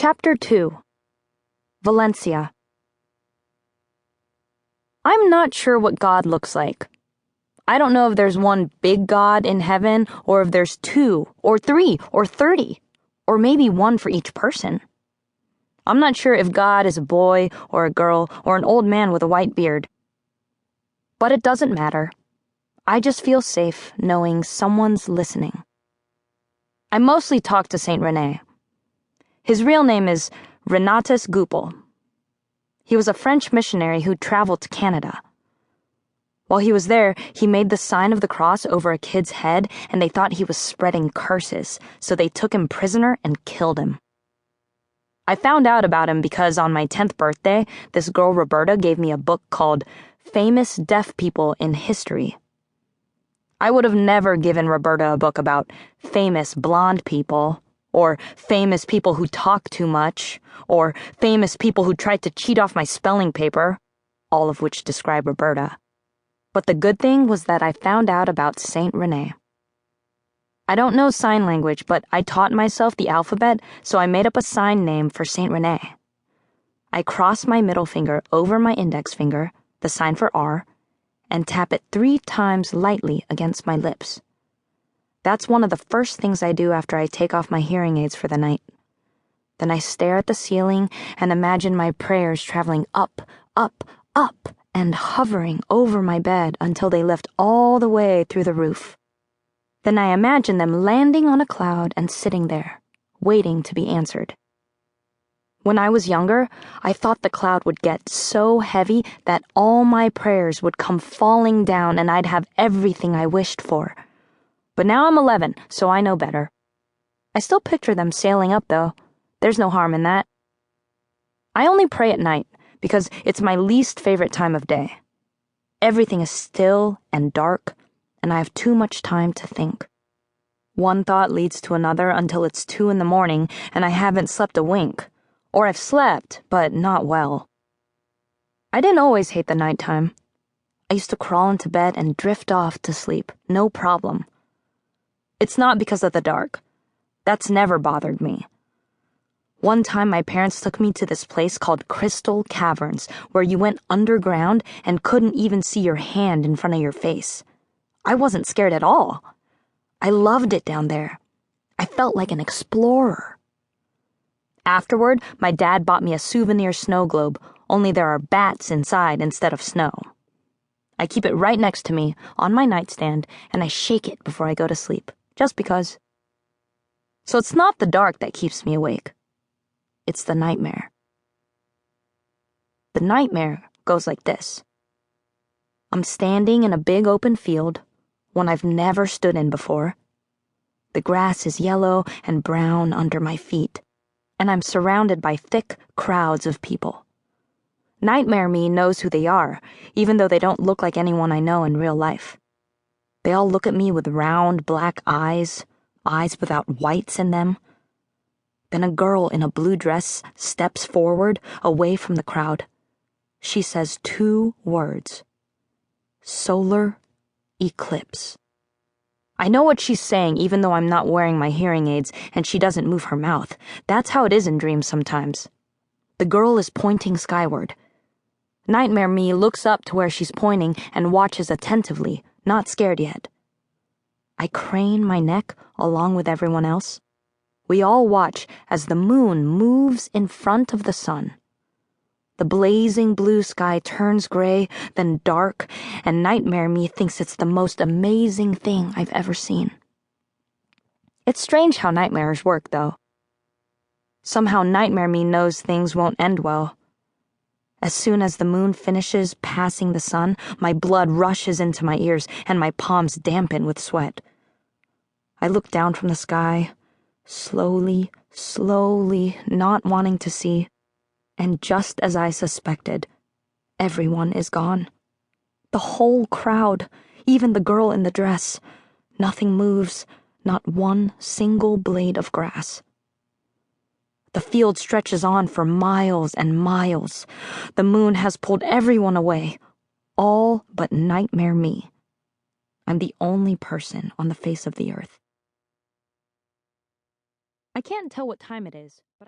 Chapter 2. Valencia. I'm not sure what God looks like. I don't know if there's one big God in heaven, or if there's 2, or 3, or 30, or maybe one for each person. I'm not sure if God is a boy, or a girl, or an old man with a white beard. But it doesn't matter. I just feel safe knowing someone's listening. I mostly talk to Saint Rene. His real name is Renatus Goupil. He was a French missionary who traveled to Canada. While he was there, he made the sign of the cross over a kid's head, and they thought he was spreading curses, so they took him prisoner and killed him. I found out about him because on my 10th birthday, this girl Roberta gave me a book called Famous Deaf People in History. I would have never given Roberta a book about famous blonde people, or famous people who talk too much, or famous people who tried to cheat off my spelling paper, all of which describe Roberta. But the good thing was that I found out about Saint Rene. I don't know sign language, but I taught myself the alphabet, so I made up a sign name for Saint Rene. I cross my middle finger over my index finger, the sign for R, and tap it 3 times lightly against my lips. That's one of the first things I do after I take off my hearing aids for the night. Then I stare at the ceiling and imagine my prayers traveling up, up, up, and hovering over my bed until they lift all the way through the roof. Then I imagine them landing on a cloud and sitting there, waiting to be answered. When I was younger, I thought the cloud would get so heavy that all my prayers would come falling down and I'd have everything I wished for. But now I'm 11, so I know better. I still picture them sailing up, though. There's no harm in that. I only pray at night because it's my least favorite time of day. Everything is still and dark, and I have too much time to think. One thought leads to another until it's 2 in the morning and I haven't slept a wink. Or I've slept, but not well. I didn't always hate the nighttime. I used to crawl into bed and drift off to sleep, no problem. It's not because of the dark. That's never bothered me. One time my parents took me to this place called Crystal Caverns, where you went underground and couldn't even see your hand in front of your face. I wasn't scared at all. I loved it down there. I felt like an explorer. Afterward, my dad bought me a souvenir snow globe, only there are bats inside instead of snow. I keep it right next to me, on my nightstand, and I shake it before I go to sleep. Just because. So it's not the dark that keeps me awake. It's the nightmare. The nightmare goes like this. I'm standing in a big open field, one I've never stood in before. The grass is yellow and brown under my feet, and I'm surrounded by thick crowds of people. Nightmare me knows who they are, even though they don't look like anyone I know in real life. They all look at me with round black eyes without whites in them. Then a girl in a blue dress steps forward, away from the crowd. She says 2 words. Solar eclipse. I know what she's saying even though I'm not wearing my hearing aids and she doesn't move her mouth. That's how it is in dreams sometimes. The girl is pointing skyward. Nightmare me looks up to where she's pointing and watches attentively, not scared yet. I crane my neck along with everyone else. We all watch as the moon moves in front of the sun. The blazing blue sky turns gray, then dark, and Nightmare me thinks it's the most amazing thing I've ever seen. It's strange how nightmares work, though. Somehow Nightmare me knows things won't end well. As soon as the moon finishes passing the sun, my blood rushes into my ears and my palms dampen with sweat. I look down from the sky, slowly, not wanting to see, and just as I suspected, everyone is gone. The whole crowd, even the girl in the dress. Nothing moves, not one single blade of grass. The field stretches on for miles and miles. The moon has pulled everyone away, all but Nightmare me. I'm the only person on the face of the earth. I can't tell what time it is, but